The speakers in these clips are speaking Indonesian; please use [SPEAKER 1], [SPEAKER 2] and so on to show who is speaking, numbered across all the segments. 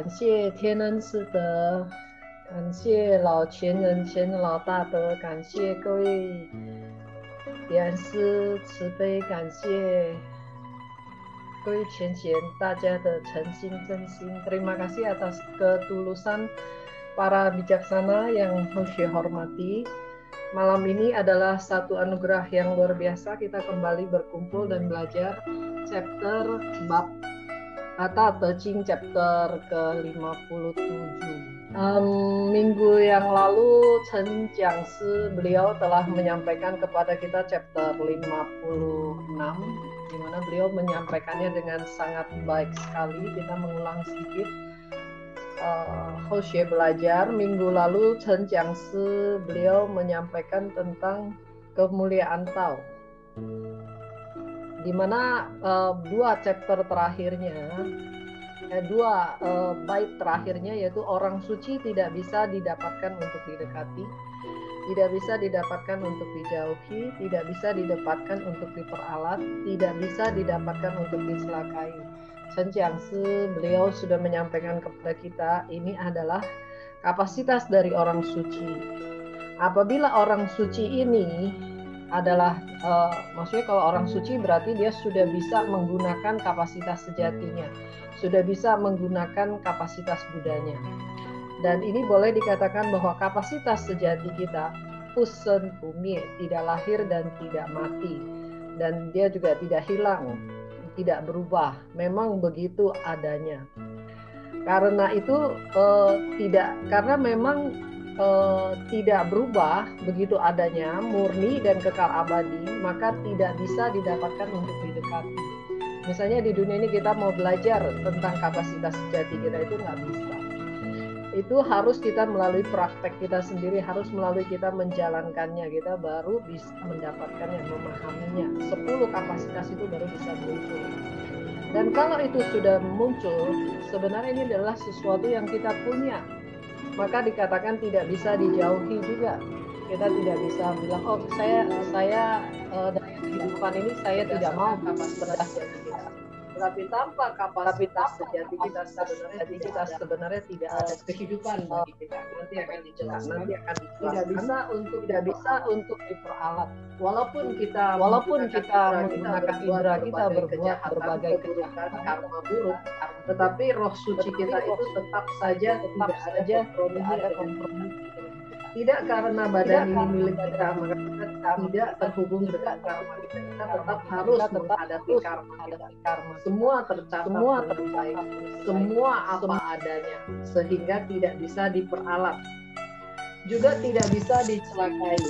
[SPEAKER 1] 感谢天恩师德，感谢老前人前人老大德，感谢各位彼岸师慈悲，感谢各位前贤大家的诚心真心。Terima kasih atas ketulusan para bijaksana yang saya hormati. Malam ini adalah satu anugerah yang luar biasa. Kita kembali berkumpul dan belajar chapter bab Tata Te Ching chapter ke-57. Minggu yang lalu Chen Jiangshi beliau telah menyampaikan kepada kita chapter 56, di mana beliau menyampaikannya dengan sangat baik sekali. Kita mengulang sedikit. Hoshie belajar minggu lalu Chen Jiangshi beliau menyampaikan tentang kemuliaan Tao, di mana dua chapter terakhirnya, dua bait terakhirnya, yaitu orang suci tidak bisa didapatkan untuk didekati, tidak bisa didapatkan untuk dijauhi, tidak bisa didapatkan untuk diperalat, tidak bisa didapatkan untuk diselakai. Chen Jiangshi beliau sudah menyampaikan kepada kita, ini adalah kapasitas dari orang suci. Apabila orang suci ini adalah, maksudnya kalau orang suci berarti dia sudah bisa menggunakan kapasitas sejatinya, sudah bisa menggunakan kapasitas Budanya. Dan ini boleh dikatakan bahwa kapasitas sejati kita, Pusen Pumie, tidak lahir dan tidak mati, dan dia juga tidak hilang, tidak berubah, memang begitu adanya. Karena itu karena memang tidak berubah, begitu adanya, murni dan kekal abadi, maka tidak bisa didapatkan untuk didekati. Misalnya di dunia ini kita mau belajar tentang kapasitas sejati kita, itu nggak bisa. Itu harus kita melalui praktek kita sendiri, harus melalui kita menjalankannya, kita baru bisa mendapatkannya, memahaminya. 10 kapasitas itu baru bisa muncul. Dan kalau itu sudah muncul, sebenarnya ini adalah sesuatu yang kita punya, maka dikatakan tidak bisa dijauhi juga. Kita tidak bisa bilang, oh saya dalam kehidupan ini saya tidak mau kapasitas sejati kita. Tetapi tanpa kapasitas sejati kita sebenarnya tidak ada kehidupan bagi kita. Nanti akan dijelaskan. Tidak bisa untuk diperalat. Walaupun kita menggunakan indera kita berbuat berbagai kejahatan, karma buruk, tetapi roh suci kita itu tetap saja tidak ada kompromi. Tidak karena badan ini milik kita, maka kita tidak terhubung dengan karma kita. Kita tetap harus menghadapi karma. Semua tercatat, semua apa adanya, sehingga tidak bisa diperalat. Juga tidak bisa dicelakai.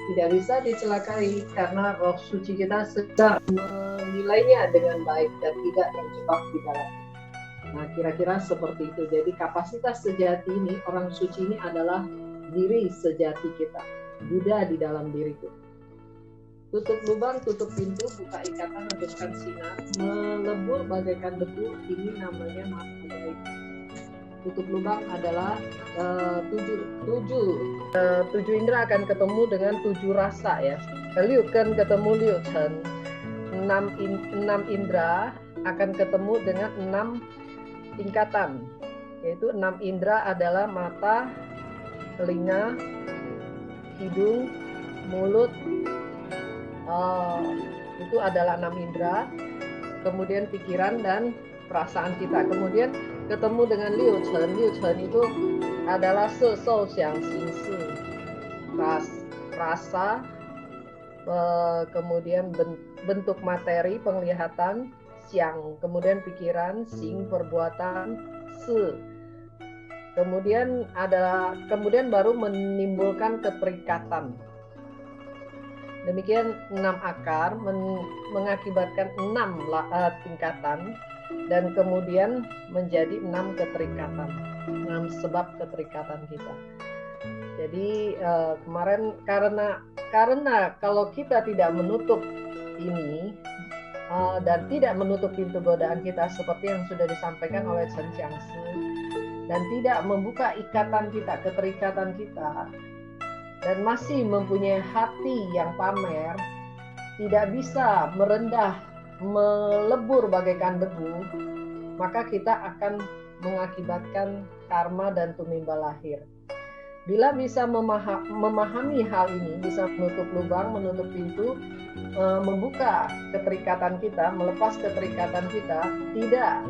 [SPEAKER 1] Tidak bisa dicelakai karena roh suci kita sedang menilainya dengan baik dan tidak terjebak di dalamnya. Nah, kira-kira seperti itu. Jadi kapasitas sejati ini, orang suci ini adalah diri sejati kita, Buddha di dalam diriku. Tutup lubang, tutup pintu, buka ikatan, hembuskan sinar, melebur bagaikan debu, ini namanya mata. Tutup lubang adalah tujuh indera akan ketemu dengan 7 rasa ya. Liu kan ketemu Liu Chen, 6 indera akan ketemu dengan 6 tingkatan, yaitu 6 indera adalah mata, telinga, hidung, mulut, itu adalah 6 indera. Kemudian pikiran dan perasaan kita. Kemudian ketemu dengan Liu Chen. Liu Chen itu adalah se shou xiang xing shi, rasa, kemudian bentuk materi, penglihatan, xiang, kemudian pikiran, xing, perbuatan, shi. Kemudian baru menimbulkan keterikatan. Demikian 6 akar mengakibatkan 6 tingkatan, dan kemudian menjadi 6 keterikatan, 6 sebab keterikatan kita. Jadi kemarin karena kalau kita tidak menutup ini dan tidak menutup pintu godaan kita seperti yang sudah disampaikan oleh Chen Jiangshi, dan tidak membuka ikatan kita, keterikatan kita, dan masih mempunyai hati yang pamer, tidak bisa merendah, melebur bagaikan debu, maka kita akan mengakibatkan karma dan tumimba lahir. Bila bisa memahami hal ini, bisa menutup lubang, menutup pintu, membuka keterikatan kita, melepas keterikatan kita, tidak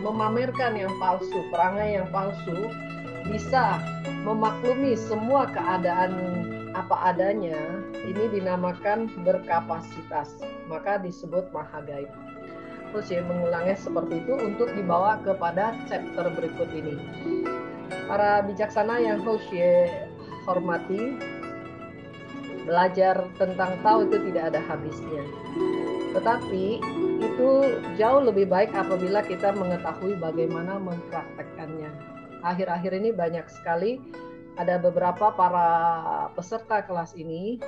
[SPEAKER 1] memamerkan yang palsu, perangai yang palsu, bisa memaklumi semua keadaan apa adanya, ini dinamakan berkapasitas, maka disebut maha gaib. Terus ya mengulangnya seperti itu untuk dibawa kepada chapter berikut ini. Para bijaksana yang Hoshe hormati, belajar tentang tahu itu tidak ada habisnya. Tetapi itu jauh lebih baik apabila kita mengetahui bagaimana mempraktekkannya. Akhir-akhir ini banyak sekali ada beberapa para peserta kelas ini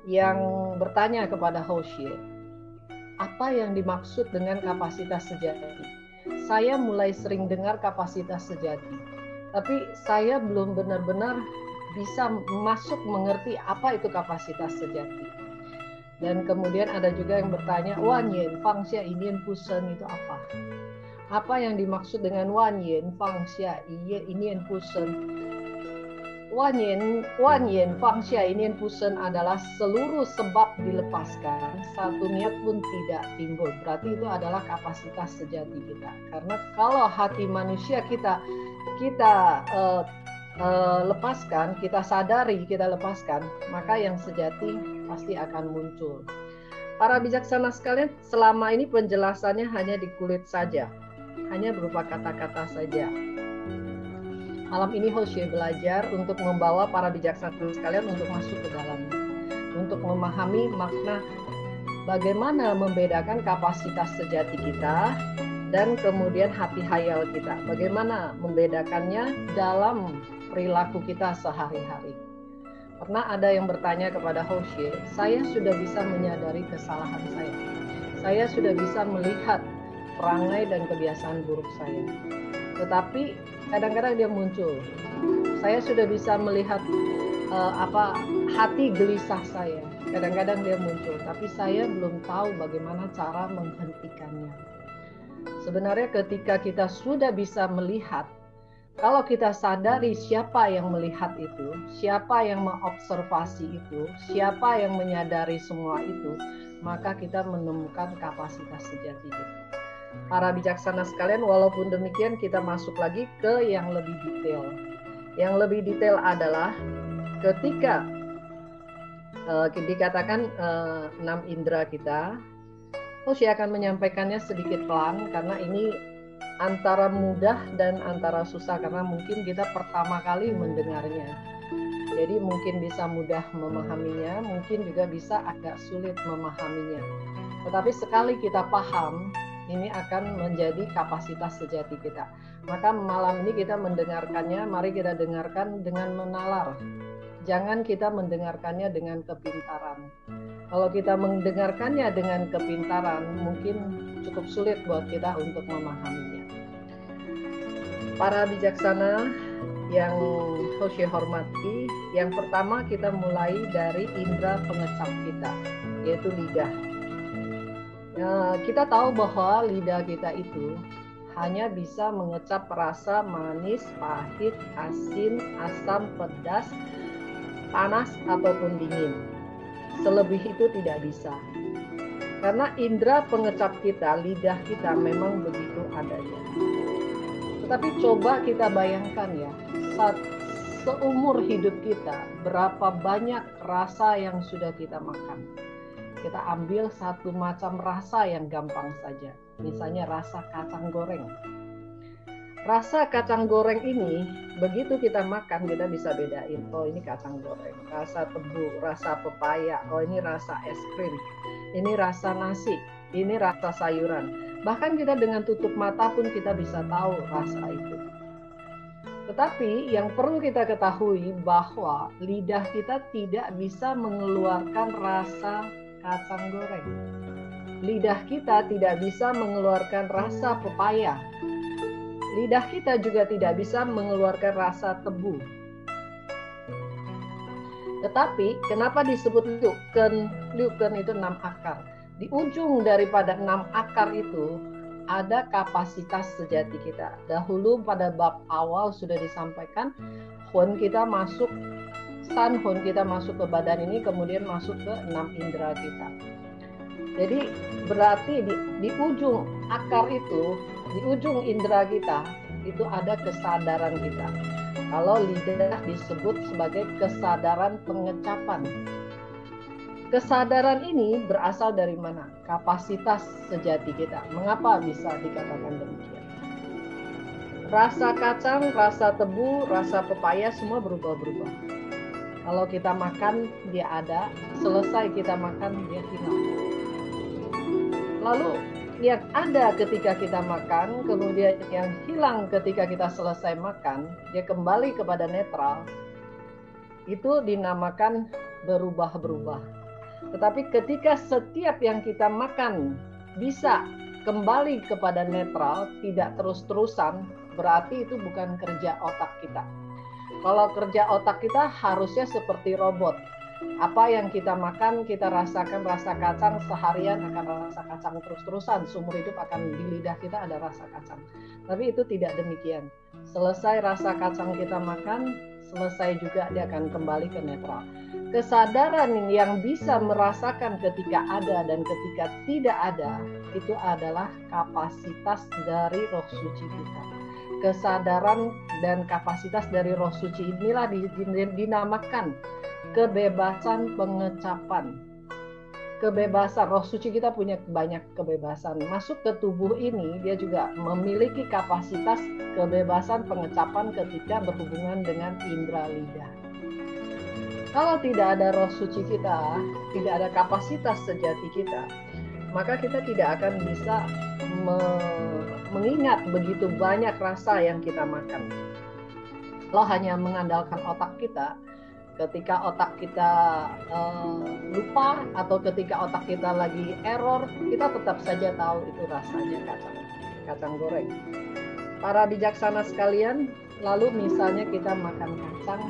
[SPEAKER 1] yang bertanya kepada Hoshe, apa yang dimaksud dengan kapasitas sejati? Saya mulai sering dengar kapasitas sejati, tapi saya belum benar-benar bisa masuk mengerti apa itu kapasitas sejati. Dan kemudian ada juga yang bertanya, Wan Yin, Fangxia, Yin, Pusen itu apa? Apa yang dimaksud dengan Wan Yin, Fangxia, Yin, Pusen? Wan Yin, Fangxia, Yin, Pusen adalah seluruh sebab dilepaskan, satu niat pun tidak timbul. Berarti itu adalah kapasitas sejati kita. Karena kalau hati manusia kita lepaskan, kita sadari, kita lepaskan, maka yang sejati pasti akan muncul. Para bijaksana sekalian, selama ini penjelasannya hanya di kulit saja, hanya berupa kata-kata saja. Malam ini Hoshe belajar untuk membawa para bijaksana sekalian untuk masuk ke dalamnya, untuk memahami makna bagaimana membedakan kapasitas sejati kita dan kemudian hati hayal kita. Bagaimana membedakannya dalam perilaku kita sehari-hari. Pernah ada yang bertanya kepada Hoshe, saya sudah bisa menyadari kesalahan saya. Saya sudah bisa melihat perangai dan kebiasaan buruk saya. Tetapi kadang-kadang dia muncul. Saya sudah bisa melihat hati gelisah saya. Kadang-kadang dia muncul, tapi saya belum tahu bagaimana cara menghentikannya. Sebenarnya ketika kita sudah bisa melihat, kalau kita sadari siapa yang melihat itu, siapa yang mengobservasi itu, siapa yang menyadari semua itu, maka kita menemukan kapasitas sejati kita. Para bijaksana sekalian, walaupun demikian kita masuk lagi ke yang lebih detail. Yang lebih detail adalah ketika dikatakan 6 indera kita, Hoshe akan menyampaikannya sedikit pelan karena ini antara mudah dan antara susah karena mungkin kita pertama kali mendengarnya. Jadi mungkin bisa mudah memahaminya, mungkin juga bisa agak sulit memahaminya. Tetapi sekali kita paham, ini akan menjadi kapasitas sejati kita. Maka malam ini kita mendengarkannya, mari kita dengarkan dengan menalar. Jangan kita mendengarkannya dengan kepintaran. Kalau kita mendengarkannya dengan kepintaran, mungkin cukup sulit buat kita untuk memahaminya. Para bijaksana yang Hoshe hormati, yang pertama kita mulai dari indera pengecap kita, yaitu lidah. Kita tahu bahwa lidah kita itu hanya bisa mengecap rasa manis, pahit, asin, asam, pedas, panas, ataupun dingin. Selebih itu tidak bisa. Karena indera pengecap kita, lidah kita memang begitu adanya. Tetapi coba kita bayangkan ya, seumur hidup kita, berapa banyak rasa yang sudah kita makan. Kita ambil satu macam rasa yang gampang saja. Misalnya rasa kacang goreng. Rasa kacang goreng ini, begitu kita makan, kita bisa bedain. Oh, ini kacang goreng. Rasa tebu, rasa pepaya. Oh, ini rasa es krim. Ini rasa nasi. Ini rasa sayuran. Bahkan kita dengan tutup mata pun kita bisa tahu rasa itu. Tetapi yang perlu kita ketahui bahwa lidah kita tidak bisa mengeluarkan rasa kacang goreng. Lidah kita tidak bisa mengeluarkan rasa pepaya. Lidah kita juga tidak bisa mengeluarkan rasa tebu. Tetapi kenapa disebut liuken? Liuken itu 6 akar. Di ujung daripada 6 akar itu ada kapasitas sejati kita. Dahulu pada bab awal sudah disampaikan, Hun kita masuk, San Hun kita masuk ke badan ini, kemudian masuk ke 6 indera kita. Jadi berarti di ujung akar itu, di ujung indera kita, itu ada kesadaran kita. Kalau lidah disebut sebagai kesadaran pengecapan. Kesadaran ini berasal dari mana? Kapasitas sejati kita. Mengapa bisa dikatakan demikian? Rasa kacang, rasa tebu, rasa pepaya semua berubah-ubah. Kalau kita makan, dia ada. Selesai kita makan, dia hilang. Lalu yang ada ketika kita makan, kemudian yang hilang ketika kita selesai makan, dia kembali kepada netral. Itu dinamakan berubah-berubah. Tetapi ketika setiap yang kita makan bisa kembali kepada netral, tidak terus-terusan, berarti itu bukan kerja otak kita. Kalau kerja otak kita harusnya seperti robot. Apa yang kita makan, kita rasakan rasa kacang seharian akan rasa kacang terus-terusan. Seumur hidup akan di lidah kita ada rasa kacang. Tapi itu tidak demikian. Selesai rasa kacang kita makan, selesai juga dia akan kembali ke netral. Kesadaran yang bisa merasakan ketika ada dan ketika tidak ada, itu adalah kapasitas dari roh suci kita. Kesadaran dan kapasitas dari roh suci inilah dinamakan kebebasan pengecapan. Kebebasan, roh suci kita punya banyak kebebasan. Masuk ke tubuh ini, dia juga memiliki kapasitas kebebasan pengecapan ketika berhubungan dengan indera lidah. Kalau tidak ada roh suci kita, tidak ada kapasitas sejati kita, maka kita tidak akan bisa mengingat begitu banyak rasa yang kita makan. Kalau hanya mengandalkan otak kita, ketika otak kita lupa atau ketika otak kita lagi error, kita tetap saja tahu itu rasanya kacang goreng. Para bijaksana sekalian, lalu misalnya kita makan kacang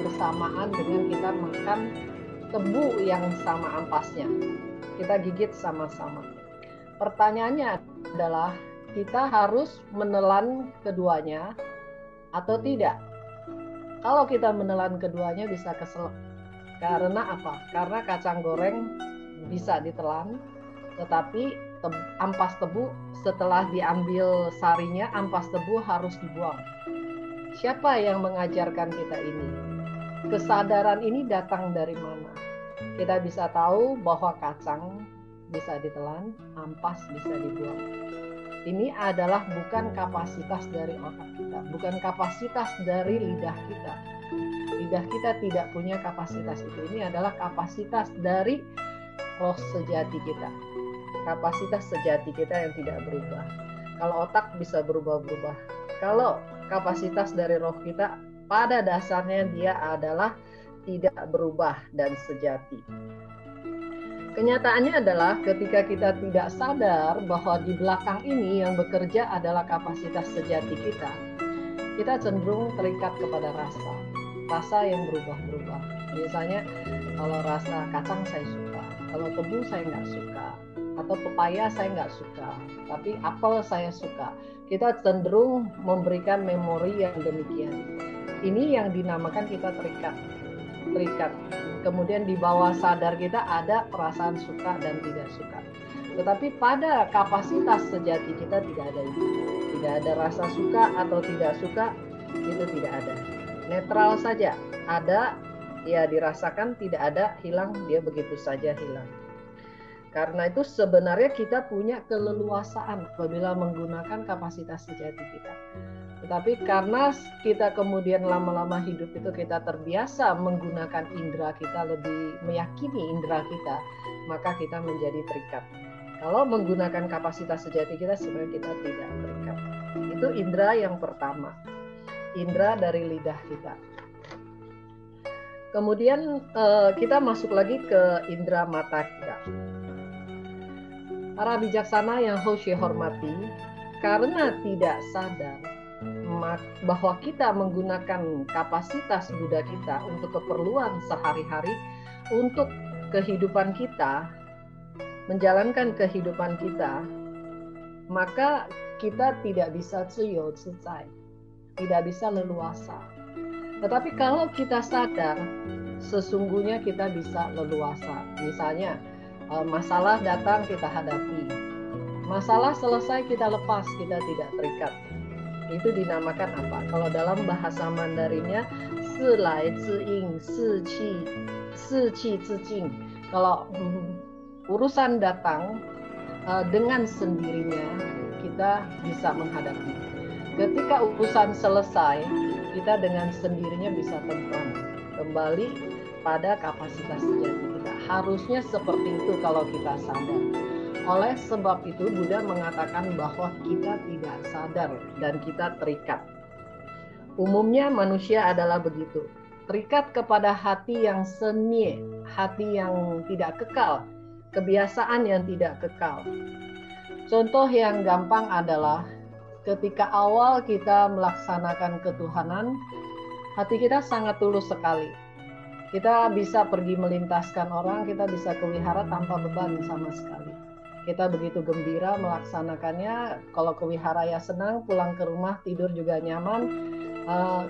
[SPEAKER 1] bersamaan dengan kita makan tebu yang sama ampasnya. Kita gigit sama-sama. Pertanyaannya adalah, kita harus menelan keduanya atau tidak? Kalau kita menelan keduanya bisa keselak. Karena apa? Karena kacang goreng bisa ditelan, tetapi ampas tebu setelah diambil sarinya, ampas tebu harus dibuang. Siapa yang mengajarkan kita ini? Kesadaran ini datang dari mana? Kita bisa tahu bahwa kacang bisa ditelan, ampas bisa dibuang. Ini adalah bukan kapasitas dari otak kita, bukan kapasitas dari lidah kita. Lidah kita tidak punya kapasitas itu. Ini adalah kapasitas dari roh sejati kita. Kapasitas sejati kita yang tidak berubah. Kalau otak bisa berubah-ubah. Kalau kapasitas dari roh kita, pada dasarnya dia adalah tidak berubah dan sejati. Kenyataannya adalah ketika kita tidak sadar bahwa di belakang ini yang bekerja adalah kapasitas sejati kita cenderung terikat kepada rasa yang berubah-ubah. Misalnya kalau rasa kacang saya suka, kalau tebu saya nggak suka, atau pepaya saya nggak suka, tapi apel saya suka. Kita cenderung memberikan memori yang demikian. Ini yang dinamakan kita terikat. Kemudian di bawah sadar kita ada perasaan suka dan tidak suka. Tetapi pada kapasitas sejati kita tidak ada itu. Tidak ada rasa suka atau tidak suka, itu tidak ada. Netral saja. Ada, ya dirasakan, tidak ada, hilang, dia begitu saja hilang. Karena itu sebenarnya kita punya keleluasaan apabila menggunakan kapasitas sejati kita. Tetapi karena kita kemudian lama-lama hidup itu kita terbiasa menggunakan indera kita, lebih meyakini indera kita, maka kita menjadi terikat. Kalau menggunakan kapasitas sejati kita, sebenarnya kita tidak terikat. Itu indera yang pertama, indera dari lidah kita. Kemudian kita masuk lagi ke indera mata kita. Para bijaksana yang Hoshi hormati, karena tidak sadar bahwa kita menggunakan kapasitas Buddha kita untuk keperluan sehari-hari, untuk kehidupan kita, menjalankan kehidupan kita, maka kita tidak bisa ziyou zizai, tidak bisa leluasa. Tetapi kalau kita sadar, sesungguhnya kita bisa leluasa. Misalnya, masalah datang kita hadapi, masalah selesai kita lepas, kita tidak terikat. Itu dinamakan apa? Kalau dalam bahasa Mandarinnya, si lai zi ying, si qi zi jing. Kalau urusan datang dengan sendirinya, kita bisa menghadapi. Ketika urusan selesai, kita dengan sendirinya bisa tentram, kembali pada kapasitas sejati kita. Harusnya seperti itu kalau kita sadar. Oleh sebab itu Buddha mengatakan bahwa kita tidak sadar dan kita terikat. Umumnya manusia adalah begitu, terikat kepada hati yang senie, hati yang tidak kekal, kebiasaan yang tidak kekal. Contoh yang gampang adalah ketika awal kita melaksanakan ketuhanan, hati kita sangat tulus sekali. Kita bisa pergi melintaskan orang, kita bisa ke wihara tanpa beban sama sekali. Kita begitu gembira melaksanakannya. Kalau ke wihara ya senang, pulang ke rumah tidur juga nyaman.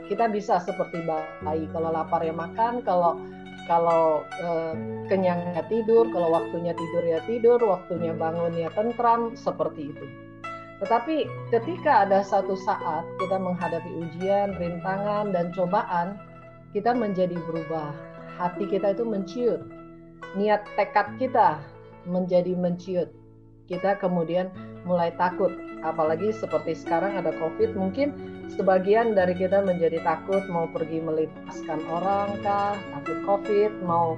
[SPEAKER 1] Kita bisa seperti bayi, kalau lapar ya makan, kalau kenyang ya tidur, kalau waktunya tidur ya tidur, waktunya bangun ya tentram, seperti itu. Tetapi ketika ada satu saat kita menghadapi ujian, rintangan, dan cobaan, kita menjadi berubah. Hati kita itu menciut. Niat tekad kita menjadi menciut. Kita kemudian mulai takut. Apalagi seperti sekarang ada COVID, mungkin sebagian dari kita menjadi takut mau pergi melintaskan orang kah, takut COVID, mau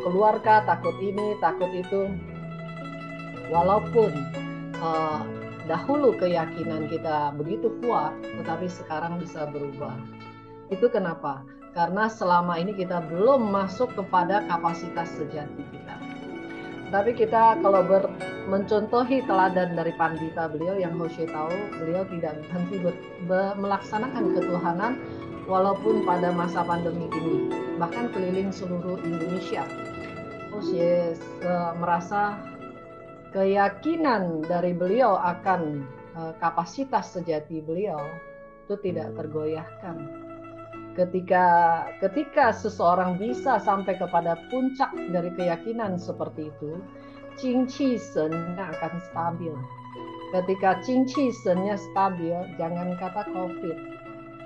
[SPEAKER 1] keluar kah, takut ini, takut itu. Walaupun dahulu keyakinan kita begitu kuat, tetapi sekarang bisa berubah. Itu kenapa? Karena selama ini kita belum masuk kepada kapasitas sejati kita. Tapi kita kalau mencontohi teladan dari Pandita beliau yang Hoshe tahu, beliau tidak berhenti melaksanakan ketuhanan walaupun pada masa pandemi ini, bahkan keliling seluruh Indonesia. Hoshe merasa keyakinan dari beliau akan kapasitas sejati beliau itu tidak tergoyahkan. Ketika seseorang bisa sampai kepada puncak dari keyakinan seperti itu, Jing Qi Shen-nya akan stabil. Ketika Jing Qi Shen-nya stabil, jangan kata COVID,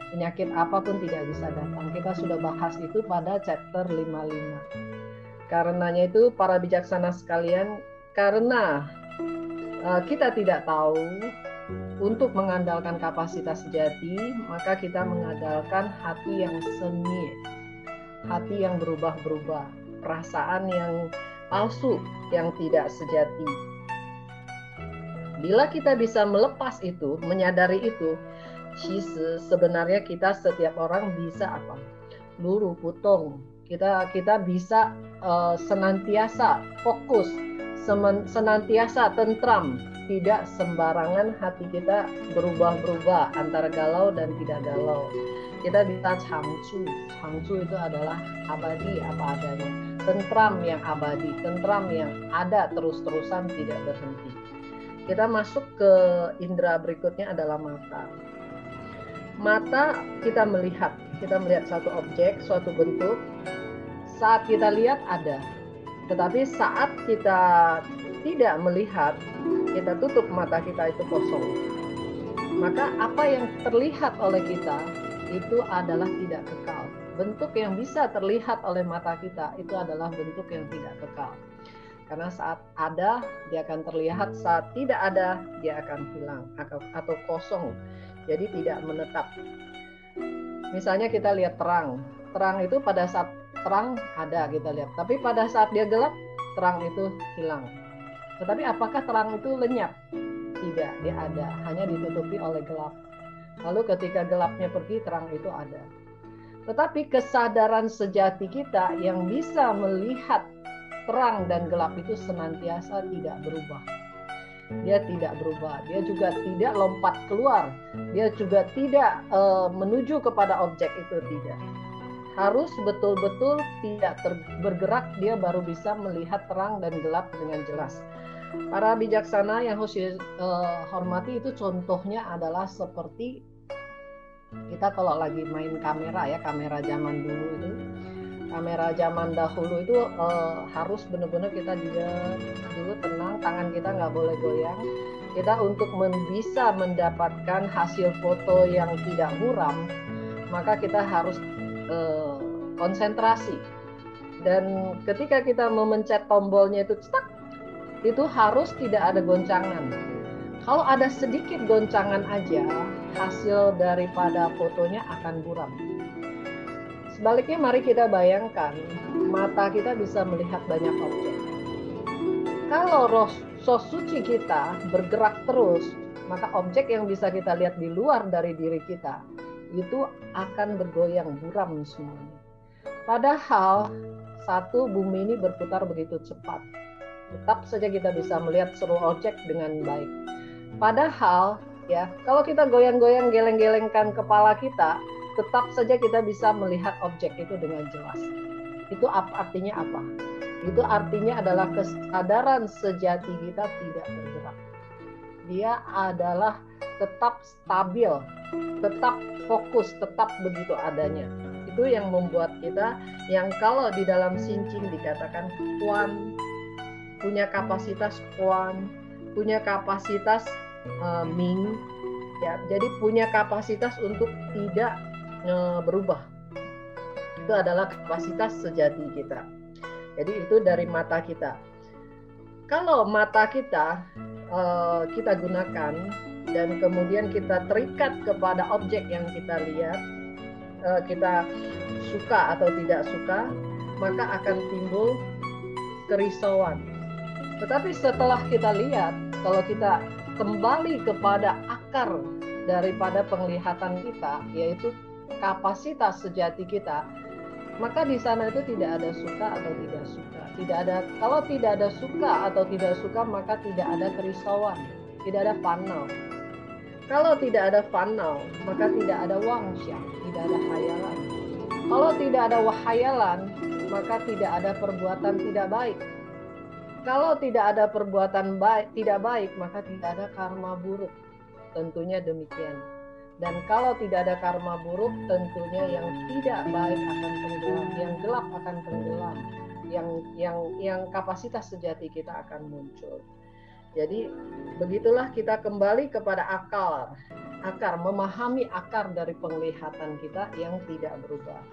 [SPEAKER 1] penyakit apapun tidak bisa datang. Kita sudah bahas itu pada chapter 55. Karenanya itu para bijaksana sekalian, karena kita tidak tahu untuk mengandalkan kapasitas sejati, maka kita mengandalkan hati yang seni, hati yang berubah-berubah, perasaan yang palsu, yang tidak sejati. Bila kita bisa melepas itu, menyadari itu, sebenarnya kita setiap orang bisa apa? Luru putong. Kita bisa senantiasa fokus, senantiasa tentram, tidak sembarangan hati kita berubah-berubah antara galau dan tidak galau. Kita bisa changcu. Changcu itu adalah abadi apa adanya. Tentram yang abadi, tentram yang ada terus-terusan tidak berhenti. Kita masuk ke indera berikutnya adalah mata. Mata kita melihat satu objek, suatu bentuk. Saat kita lihat ada. Tetapi saat kita tidak melihat, kita tutup mata kita itu kosong. Maka apa yang terlihat oleh kita itu adalah tidak kekal. Bentuk yang bisa terlihat oleh mata kita itu adalah bentuk yang tidak kekal. Karena saat ada dia akan terlihat, saat tidak ada dia akan hilang atau kosong. Jadi tidak menetap. Misalnya kita lihat terang. Terang itu pada saat terang ada kita lihat, tapi pada saat dia gelap terang itu hilang. Tetapi apakah terang itu lenyap? Tidak, dia ada, hanya ditutupi oleh gelap. Lalu ketika gelapnya pergi, terang itu ada. Tetapi kesadaran sejati kita yang bisa melihat terang dan gelap itu senantiasa tidak berubah. Dia tidak berubah, dia juga tidak lompat keluar, dia juga tidak menuju kepada objek itu, tidak. Harus betul-betul tidak bergerak, dia baru bisa melihat terang dan gelap dengan jelas. Para bijaksana yang harus hormati itu contohnya adalah seperti kita kalau lagi main kamera ya, kamera zaman dulu itu, kamera zaman dahulu itu harus benar-benar kita diam dulu, tenang, tangan kita nggak boleh goyang. Kita untuk bisa mendapatkan hasil foto yang tidak muram, maka kita harus konsentrasi. Dan ketika kita memencet tombolnya itu cetak, itu harus tidak ada goncangan. Kalau ada sedikit goncangan aja, hasil daripada fotonya akan buram. Sebaliknya mari kita bayangkan, mata kita bisa melihat banyak objek. Kalau roh suci kita bergerak terus, maka objek yang bisa kita lihat di luar dari diri kita, itu akan bergoyang buram semuanya. Padahal satu bumi ini berputar begitu cepat. Tetap saja kita bisa melihat seluruh objek dengan baik. Padahal ya, kalau kita goyang-goyang geleng-gelengkan kepala kita, tetap saja kita bisa melihat objek itu dengan jelas. Itu artinya apa? Itu artinya adalah kesadaran sejati kita tidak bergerak. Dia adalah tetap stabil, tetap fokus, tetap begitu adanya. Itu yang membuat kita, yang kalau di dalam Xing dikatakan kuan, punya kapasitas kuan, punya kapasitas Ming, ya, jadi punya kapasitas untuk tidak berubah. Itu adalah kapasitas sejati kita. Jadi itu dari mata kita. Kalau mata kita kita gunakan dan kemudian kita terikat kepada objek yang kita lihat, kita suka atau tidak suka, maka akan timbul kerisauan. Tetapi setelah kita lihat, kalau kita kembali kepada akar daripada penglihatan kita, yaitu kapasitas sejati kita, maka di sana itu tidak ada suka atau tidak suka. Tidak ada, kalau tidak ada suka atau tidak suka, maka tidak ada kerisauan, tidak ada fanau. Kalau tidak ada fanau, maka tidak ada wangxia, tidak ada hayalan. Kalau tidak ada wahayalan, maka tidak ada perbuatan tidak baik. Kalau tidak ada perbuatan tidak baik, maka tidak ada karma buruk. Tentunya demikian. Dan kalau tidak ada karma buruk, tentunya yang tidak baik akan tenggelam, yang gelap akan tenggelam, yang kapasitas sejati kita akan muncul. Jadi begitulah kita kembali kepada akar, memahami akar dari penglihatan kita yang tidak berubah.